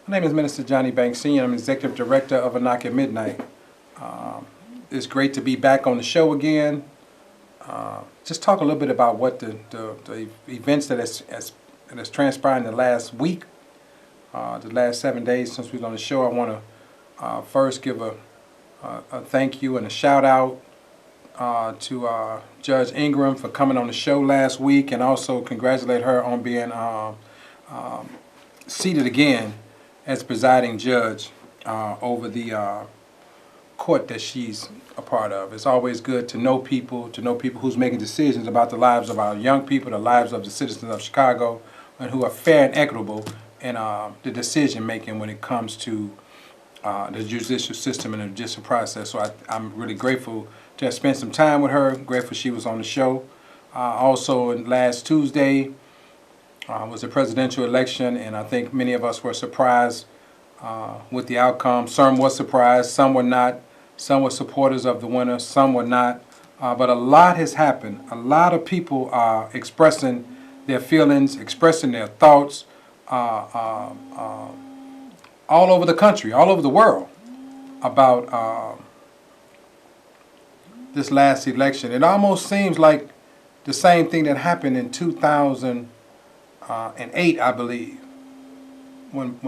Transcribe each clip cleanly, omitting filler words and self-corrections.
My name is Minister Johnny Banks Sr. I'm Executive Director of A Knock at Midnight. It's great to be back on the show again. Just talk a little bit about what the events that has transpired in the last week, the last 7 days since we was on the show. I want to first give a thank you and a shout out to Judge Ingram for coming on the show last week, and also congratulate her on being seated again as presiding judge over the court that she's a part of. It's always good to know people who's making decisions about the lives of our young people, the lives of the citizens of Chicago, and who are fair and equitable in the decision making when it comes to the judicial system and the judicial process. So I'm really grateful to have spent some time with her. Grateful she was on the show. Also, last Tuesday was a presidential election, and I think many of us were surprised with the outcome. Some were surprised, some were not. Some were supporters of the winner, some were not. But a lot has happened. A lot of people are expressing their feelings, expressing their thoughts all over the country, all over the world about this last election. It almost seems like the same thing that happened in 2008, I believe, when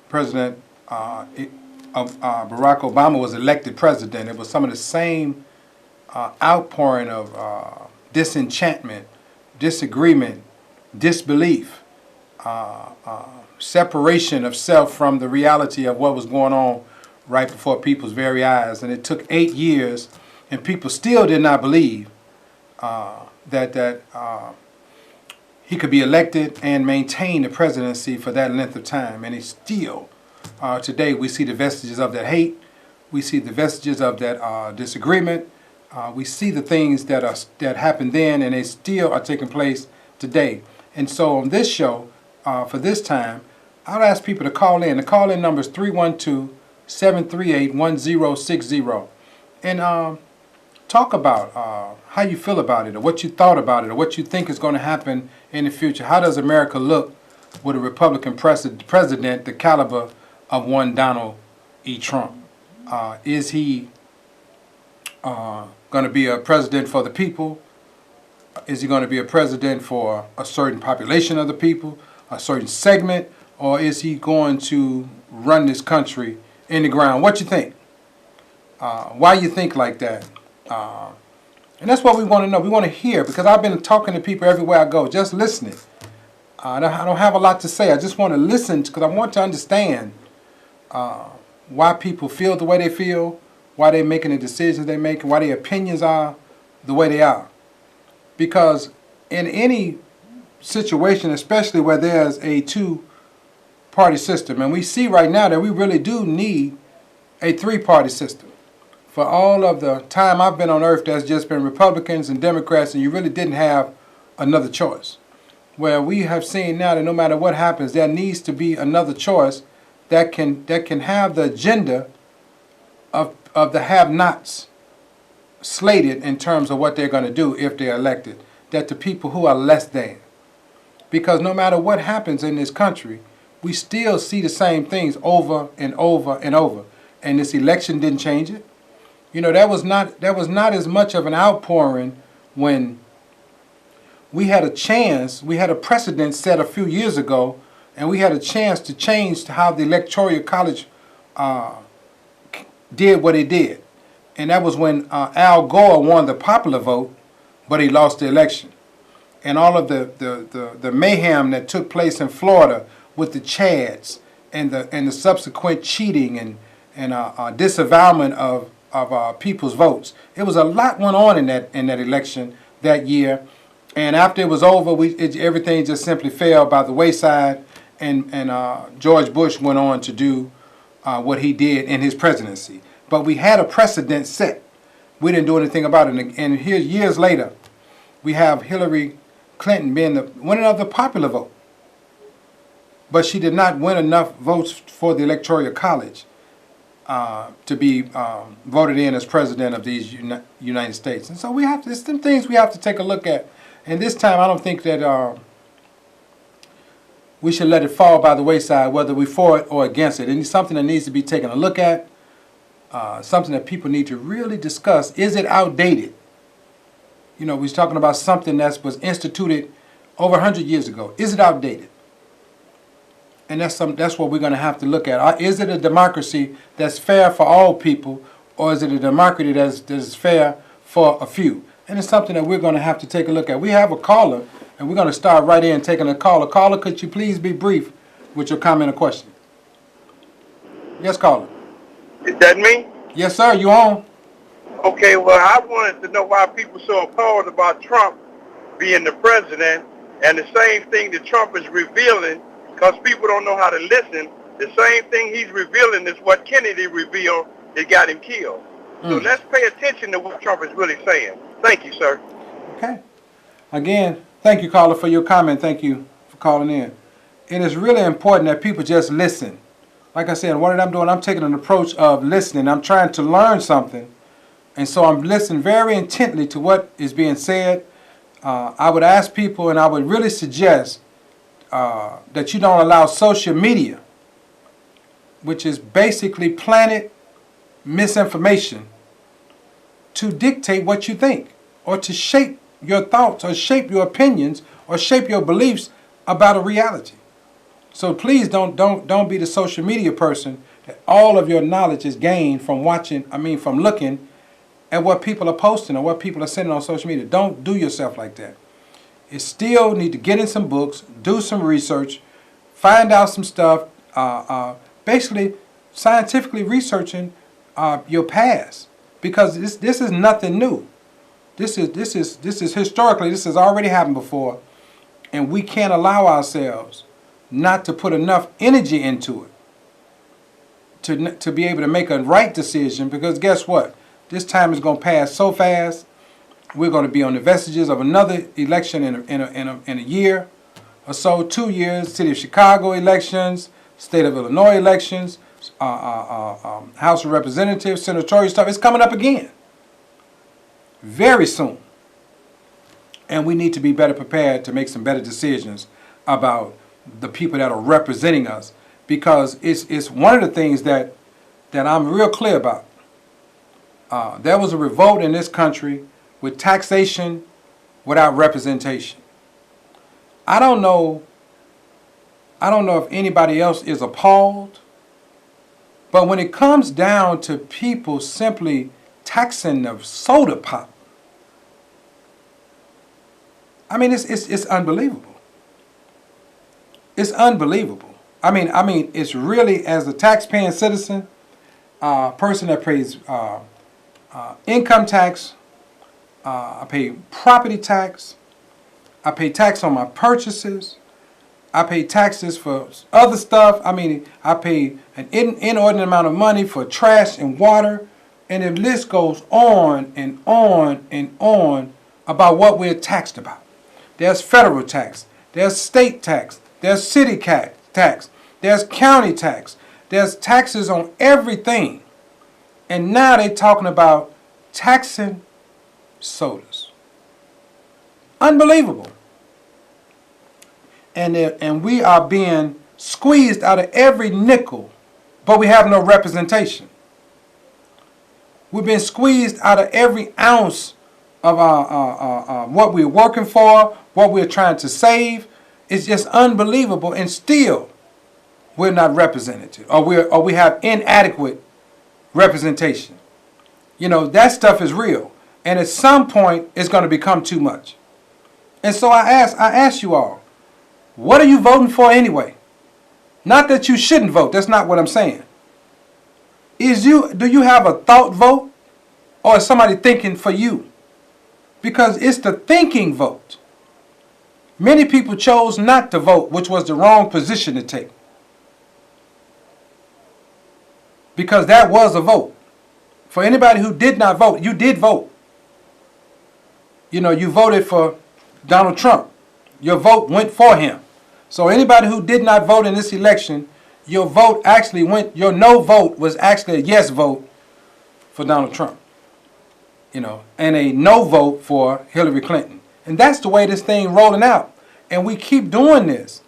President Barack Obama was elected president. It was some of the same outpouring of disenchantment, disagreement, disbelief, separation of self from the reality of what was going on right before people's very eyes. And it took 8 years, and people still did not believe that he could be elected and maintain the presidency for that length of time. And he still, today, we see the vestiges of that hate. We see the vestiges of that disagreement. We see the things that happened then, and they still are taking place today. And so on this show, for this time, I'll ask people to call in. The call-in number is 312-738-1060. And talk about how you feel about it, or what you thought about it, or what you think is going to happen in the future. How does America look with a Republican president the caliber of one Donald E. Trump? Is he going to be a president for the people? Is he going to be a president for a certain population of the people, a certain segment, or is he going to run this country in the ground? What you think? Why you think like that? And that's what we want to know. We want to hear, because I've been talking to people everywhere I go, just listening. I don't have a lot to say. I just want to listen, because I want to understand why people feel the way they feel, why they're making the decisions they make, why their opinions are the way they are. Because in any situation, especially where there's a two-party system, and we see right now that we really do need a three-party system. For all of the time I've been on earth, there's just been Republicans and Democrats, and you really didn't have another choice. Where we have seen now that no matter what happens, there needs to be another choice that can have the agenda of the have-nots slated in terms of what they're going to do if they're elected. That the people who are less than. Because no matter what happens in this country, we still see the same things over and over and over. And this election didn't change it. You know, that was not as much of an outpouring when we had a chance, we had a precedent set a few years ago, and we had a chance to change how the Electoral College did what it did. And that was when Al Gore won the popular vote, but he lost the election. And all of the mayhem that took place in Florida with the Chads and the subsequent cheating and disavowalment of people's votes. It was a lot went on in that election that year, and after it was over, everything just simply fell by the wayside, and George Bush went on to do what he did in his presidency. But we had a precedent set. We didn't do anything about it, and here years later, we have Hillary Clinton being the winner of the popular vote, but she did not win enough votes for the Electoral College to be voted in as president of these United States. And so we have to, there's some things we have to take a look at. And this time I don't think that we should let it fall by the wayside, whether we're for it or against it. And it's something that needs to be taken a look at, something that people need to really discuss. Is it outdated? You know, we was talking about something that was instituted over 100 years ago. Is it outdated? And that's what we're going to have to look at. Is it a democracy that's fair for all people, or is it a democracy that's fair for a few? And it's something that we're going to have to take a look at. We have a caller, and we're going to start right in taking a caller. Caller, could you please be brief with your comment or question? Yes, caller. Is that me? Yes, sir. You on? Okay, well, I wanted to know why people so appalled about Trump being the president, and the same thing that Trump is revealing, because people don't know how to listen. The same thing he's revealing is what Kennedy revealed that got him killed. So let's pay attention to what Trump is really saying. Thank you, sir. Okay. Again, thank you, caller, for your comment. Thank you for calling in. It is really important that people just listen. Like I said, what I'm doing, I'm taking an approach of listening. I'm trying to learn something. And so I'm listening very intently to what is being said. I would ask people, and I would really suggest that you don't allow social media, which is basically planted misinformation, to dictate what you think, or to shape your thoughts, or shape your opinions, or shape your beliefs about a reality. So please don't be the social media person that all of your knowledge is gained from from looking at what people are posting or what people are sending on social media. Don't do yourself like that. You still need to get in some books, do some research, find out some stuff, basically scientifically researching your past, because this is nothing new. This is historically, this has already happened before, and we can't allow ourselves not to put enough energy into it to be able to make a right decision, because guess what? This time is going to pass so fast. We're going to be on the vestiges of another election in a year or so, 2 years. City of Chicago elections, state of Illinois elections, House of Representatives, senatorial stuff. It's coming up again very soon. And we need to be better prepared to make some better decisions about the people that are representing us, because it's one of the things that I'm real clear about. There was a revolt in this country with taxation without representation. I don't know if anybody else is appalled, but when it comes down to people simply taxing the soda pop, I mean, it's unbelievable. It's unbelievable. I mean, it's really, as a tax-paying citizen, person that pays income tax, I pay property tax, I pay tax on my purchases, I pay taxes for other stuff. I mean, I pay an inordinate amount of money for trash and water, and the list goes on and on and on about what we're taxed about. There's federal tax, there's state tax, there's city tax, there's county tax, there's taxes on everything. And now they're talking about taxing sodas. Unbelievable. And we are being squeezed out of every nickel, but we have no representation. We've been squeezed out of every ounce of what we're working for, what we're trying to save. It's just unbelievable, and still we're not represented, or we have inadequate representation. You know, that stuff is real, and at some point it's going to become too much. And so I ask you all, what are you voting for anyway? Not that you shouldn't vote. That's not what I'm saying. Do you have a thought vote, or is somebody thinking for you? Because it's the thinking vote. Many people chose not to vote, which was the wrong position to take. Because that was a vote. For anybody who did not vote, you did vote. You know, you voted for Donald Trump. Your vote went for him. So anybody who did not vote in this election, your vote actually your no vote was actually a yes vote for Donald Trump. You know, and a no vote for Hillary Clinton. And that's the way this thing rolling out. And we keep doing this.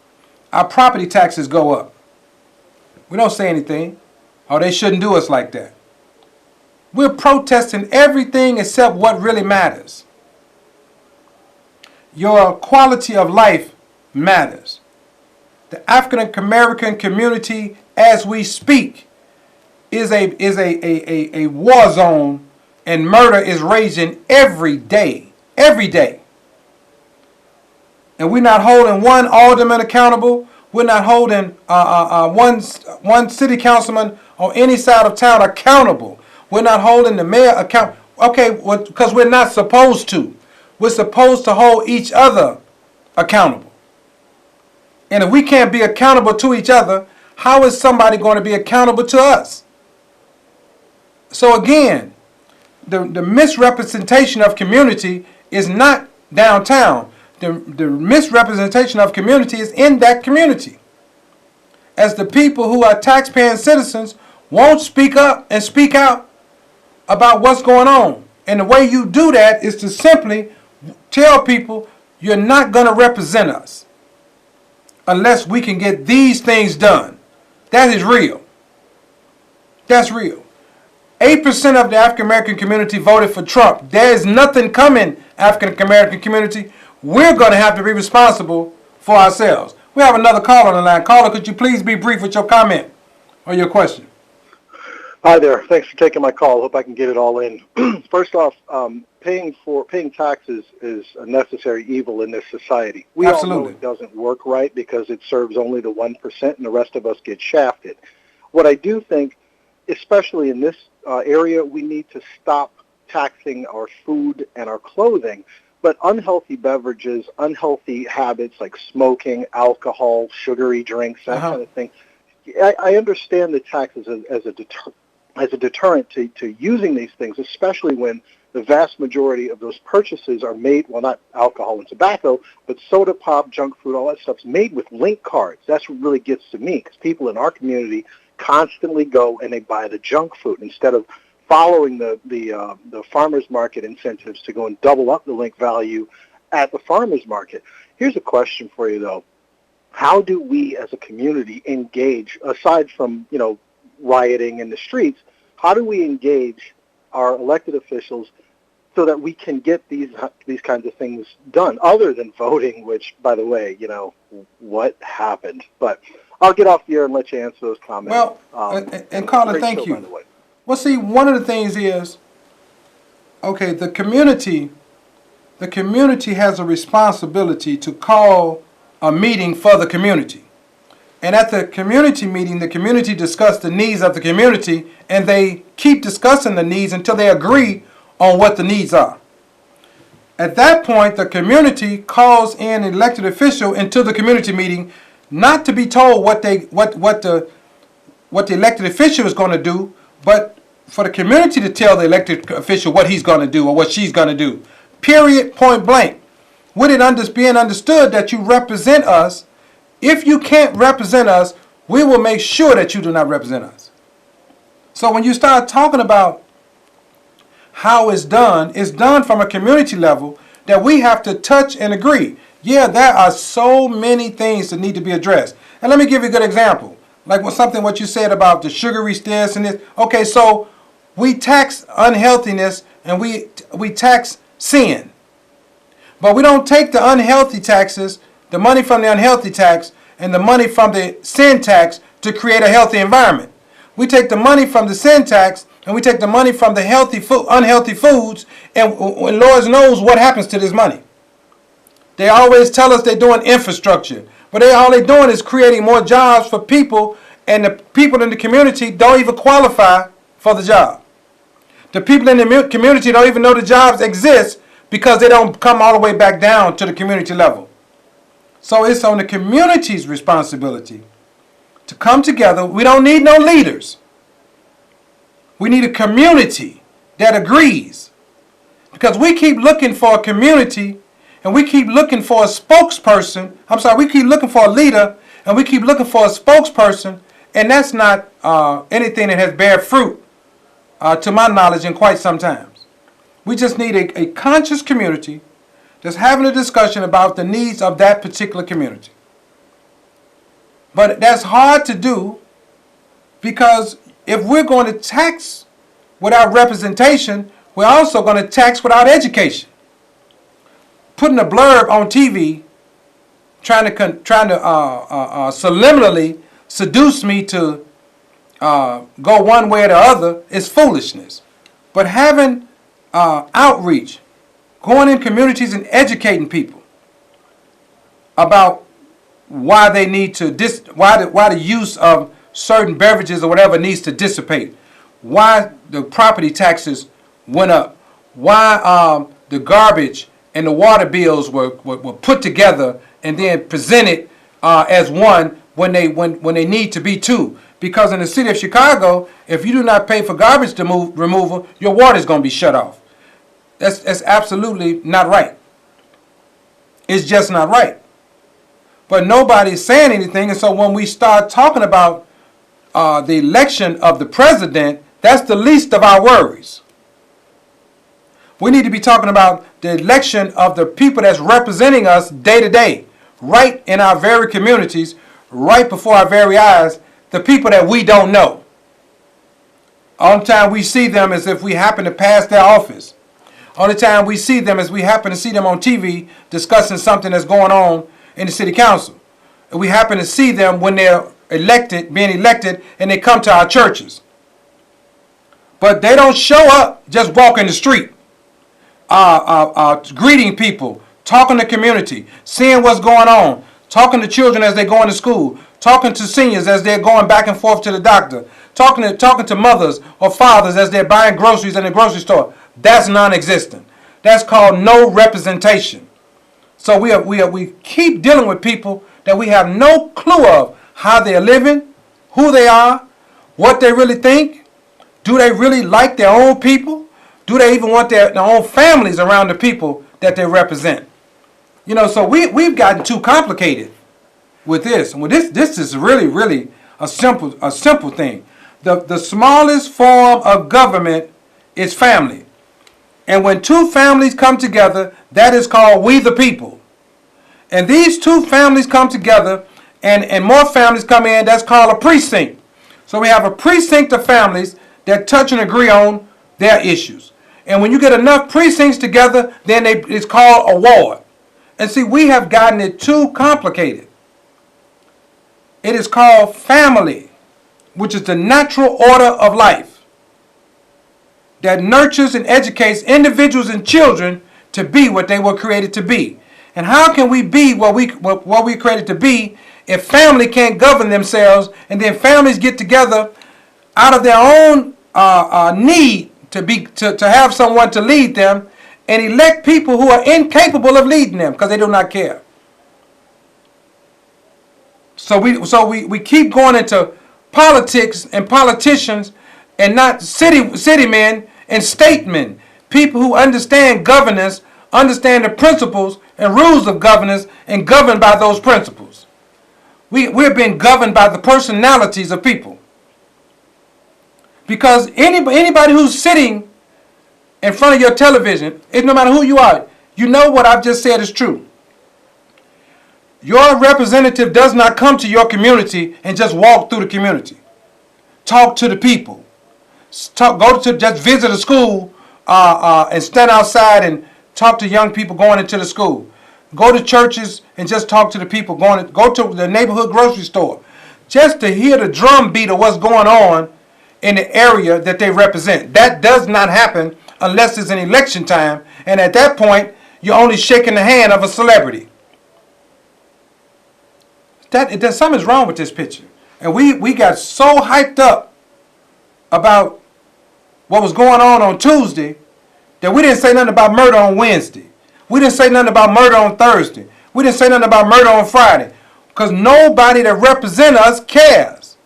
our property taxes go up. We don't say anything. Oh, they shouldn't do us like that. We're protesting everything except what really matters. Your quality of life matters. The African American community, as we speak, is a war zone, and murder is raging every day. Every day. And we're not holding one alderman accountable. We're not holding one city councilman on any side of town accountable. We're not holding the mayor accountable. Okay, because we're not supposed to. We're supposed to hold each other accountable. And if we can't be accountable to each other, how is somebody going to be accountable to us? So again, the misrepresentation of community is not downtown. The misrepresentation of community is in that community. As the people who are taxpaying citizens won't speak up and speak out about what's going on. And the way you do that is to simply tell people you're not going to represent us unless we can get these things done. That is real. That's real. 8% of the African American community voted for Trump. There is nothing coming, African American community. We're going to have to be responsible for ourselves. We have another caller on the line. Caller, could you please be brief with your comment or your question? Hi there. Thanks for taking my call. Hope I can get it all in. First off, paying taxes is a necessary evil in this society. We Absolutely. all know it doesn't work right because it serves only the 1% and the rest of us get shafted. What I do think, especially in this area, we need to stop taxing our food and our clothing. But unhealthy beverages, unhealthy habits like smoking, alcohol, sugary drinks, that kind of thing, I understand the taxes as a deterrent to using these things, especially when the vast majority of those purchases are made, well, not alcohol and tobacco, but soda pop, junk food, all that stuff's made with link cards. That's what really gets to me, because people in our community constantly go and they buy the junk food instead of following the farmers market incentives to go and double up the link value at the farmers market. Here's a question for you, though. How do we as a community engage, aside from, rioting in the streets, how do we engage our elected officials so that we can get these kinds of things done, other than voting, which, by the way, what happened? But I'll get off the air and let you answer those comments. Well, and Carla, thank you. Well, see, one of the things is, okay, the community has a responsibility to call a meeting for the community. And at the community meeting, the community discussed the needs of the community, and they keep discussing the needs until they agree on what the needs are. At that point, the community calls in an elected official into the community meeting, not to be told what the elected official is going to do, but for the community to tell the elected official what he's going to do or what she's going to do. Period, point blank. With it being understood that you represent us, if you can't represent us, we will make sure that you do not represent us. So when you start talking about how it's done from a community level that we have to touch and agree. Yeah, there are so many things that need to be addressed. And let me give you a good example. Like what you said about the sugary this and this. Okay, so we tax unhealthiness and we tax sin. But we don't take the unhealthy taxes, the money from the unhealthy tax, and the money from the sin tax to create a healthy environment. We take the money from the sin tax and we take the money from the unhealthy foods, and Lord knows what happens to this money. They always tell us they're doing infrastructure, but all they're doing is creating more jobs for people, and the people in the community don't even qualify for the job. The people in the community don't even know the jobs exist because they don't come all the way back down to the community level. So it's on the community's responsibility to come together. We don't need no leaders. We need a community that agrees. Because we keep looking for a community and we keep looking for a spokesperson. We keep looking for a leader and we keep looking for a spokesperson, and that's not anything that has bear fruit to my knowledge in quite some times. We just need a conscious community that's having a discussion about the needs of that particular community. But that's hard to do because if we're going to tax without representation, we're also going to tax without education. Putting a blurb on TV trying to subliminally seduce me to go one way or the other is foolishness. But having outreach, going in communities and educating people about why they need to why the use of certain beverages or whatever needs to dissipate, why the property taxes went up, why the garbage and the water bills were put together and then presented as one when they need to be two. Because in the city of Chicago, if you do not pay for garbage removal, your water is going to be shut off. That's absolutely not right. It's just not right. But nobody's saying anything, and so when we start talking about the election of the president, that's the least of our worries. We need to be talking about the election of the people that's representing us day to day, right in our very communities, right before our very eyes, the people that we don't know. All the time we see them as if we happen to pass their office. All the time we see them as we happen to see them on TV discussing something that's going on in the city council. And we happen to see them when they're being elected, and they come to our churches. But they don't show up just walking the street, greeting people, talking to community, seeing what's going on, talking to children as they're going to school, talking to seniors as they're going back and forth to the doctor, talking to mothers or fathers as they're buying groceries in the grocery store. That's non-existent. That's called no representation. So we keep dealing with people that we have no clue of how they're living, who they are, what they really think. Do they really like their own people? Do they even want their own families around the people that they represent? You know, so we've gotten too complicated with this. Well, this is really a simple thing. The smallest form of government is family. And when two families come together, that is called we the people. And these two families come together and more families come in, that's called a precinct. So we have a precinct of families that touch and agree on their issues. And when you get enough precincts together, then it's called a ward. And see, we have gotten it too complicated. It is called family, which is the natural order of life that nurtures and educates individuals and children to be what they were created to be. And how can we be what we created to be if family can't govern themselves, and then families get together out of their own need to have someone to lead them and elect people who are incapable of leading them because they do not care. So we keep going into politics and politicians and not city men and statesmen, people who understand governance, understand the principles and rules of governance, and govern by those principles. We're being governed by the personalities of people. Because anybody who's sitting in front of your television, no matter who you are, you know what I've just said is true. Your representative does not come to your community and just walk through the community. Talk to the people. Just visit a school and stand outside and talk to young people going into the school. Go to churches and just talk to the people. Go to the neighborhood grocery store. Just to hear the drumbeat of what's going on in the area that they represent. That does not happen unless it's an election time. And at that point, you're only shaking the hand of a celebrity. Something's wrong with this picture. And we got so hyped up about what was going on Tuesday that we didn't say nothing about murder on Wednesday. We didn't say nothing about murder on Thursday. We didn't say nothing about murder on Friday. Because nobody that represents us cares.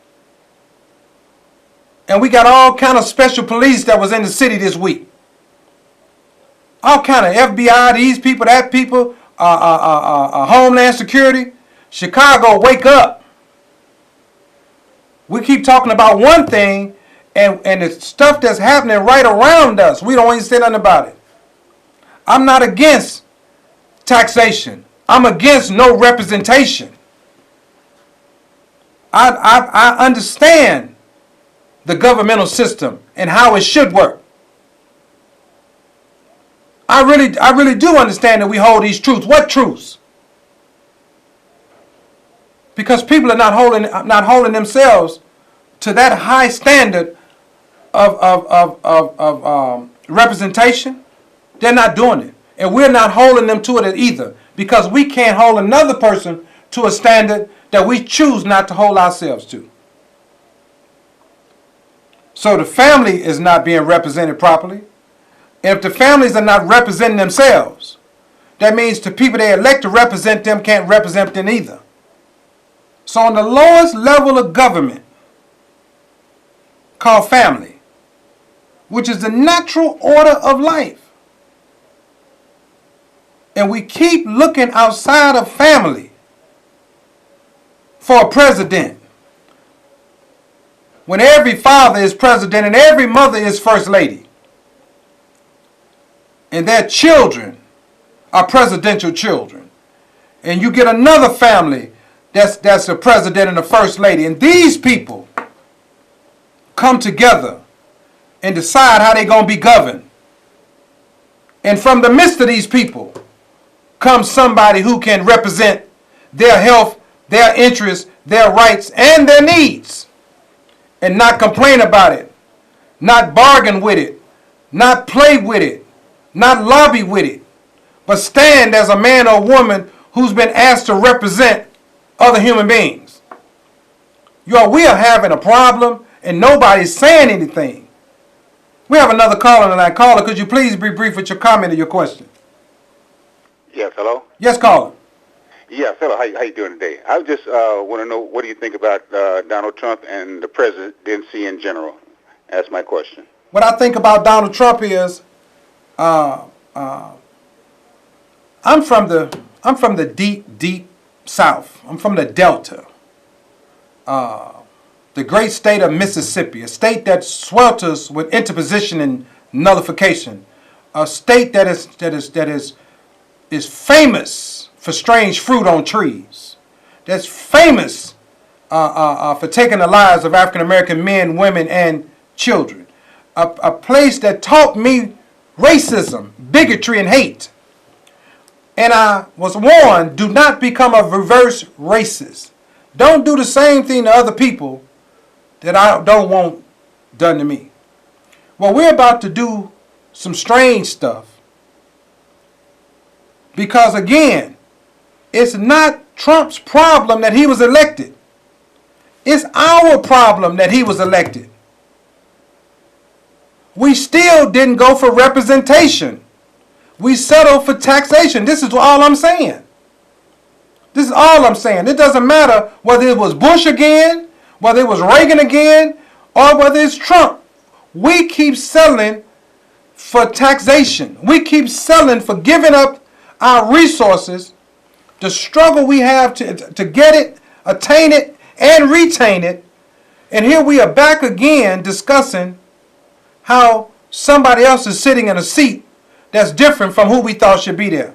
And we got all kind of special police that was in the city this week. All kind of FBI, these people, that people, Homeland Security. Chicago, wake up. We keep talking about one thing, and the stuff that's happening right around us, we don't even say nothing about it. I'm not against taxation. I'm against no representation. I understand the governmental system and how it should work. I really do understand that we hold these truths. What truths? Because people are not holding themselves to that high standard of representation. They're not doing it, and we're not holding them to it either. Because we can't hold another person to a standard that we choose not to hold ourselves to. So the family is not being represented properly. And if the families are not representing themselves, that means the people they elect to represent them can't represent them either. So on the lowest level of government, called family, which is the natural order of life, and we keep looking outside of family for a president, when every father is president and every mother is first lady, and their children are presidential children, and you get another family that's a president and a first lady, and these people come together and decide how they're going to be governed. And from the midst of these people comes somebody who can represent their health, their interests, their rights, and their needs, and not complain about it, not bargain with it, not play with it, not lobby with it, but stand as a man or woman who's been asked to represent other human beings. We are having a problem and nobody's saying anything. We have another caller on the line. Caller, could you please be brief with your comment or your question? Yes, hello? Yes, caller. Yes, hello. How you doing today? I just want to know, what do you think about Donald Trump and the presidency in general? That's my question. What I think about Donald Trump is, I'm from the deep South. I'm from the Delta, the great state of Mississippi, a state that swelters with interposition and nullification, a state that is famous for strange fruit on trees, that's famous for taking the lives of African American men, women, and children, a place that taught me racism, bigotry, and hate. And I was warned, do not become a reverse racist. Don't do the same thing to other people that I don't want done to me. Well, we're about to do some strange stuff. Because again, it's not Trump's problem that he was elected. It's our problem that he was elected. We still didn't go for representation. We settled for taxation. This is all I'm saying. This is all I'm saying. It doesn't matter whether it was Bush again, whether it was Reagan again, or whether it's Trump. We keep settling for taxation. We keep settling for giving up our resources, the struggle we have to get it, attain it, and retain it. And here we are back again discussing how somebody else is sitting in a seat that's different from who we thought should be there.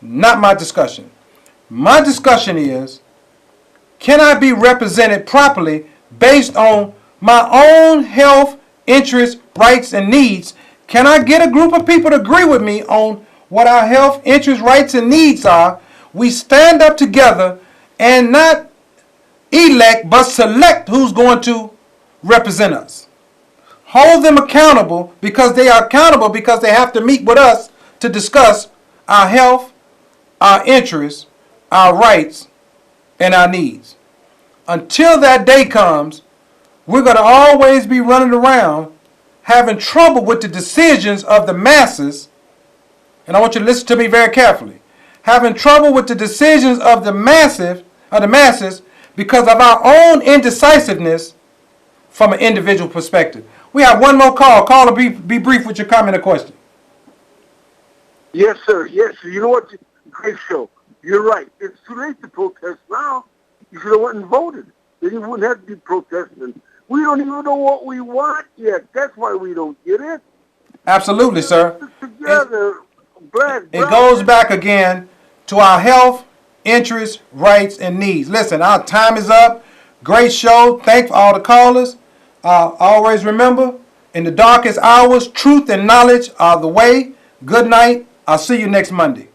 Not my discussion. My discussion is, can I be represented properly based on my own health, interests, rights, and needs? Can I get a group of people to agree with me on what our health, interests, rights, and needs are? We stand up together and not elect, but select who's going to represent us. Hold them accountable because they are accountable because they have to meet with us to discuss our health, our interests, our rights, and our needs. Until that day comes, we're going to always be running around having trouble with the decisions of the masses. And I want you to listen to me very carefully. Having trouble with the decisions of the masses because of our own indecisiveness from an individual perspective. We have one more call. Caller, be brief with your comment or question. Yes, sir. Yes, sir. You know what? Great show. You're right. It's too late to protest now. You should have went and voted. Then you wouldn't have to be protesting. We don't even know what we want yet. That's why we don't get it. Absolutely, sir. Together, it goes back again to our health, interests, rights, and needs. Listen, our time is up. Great show. Thank for all the callers. Always remember, in the darkest hours, truth and knowledge are the way. Good night. I'll see you next Monday.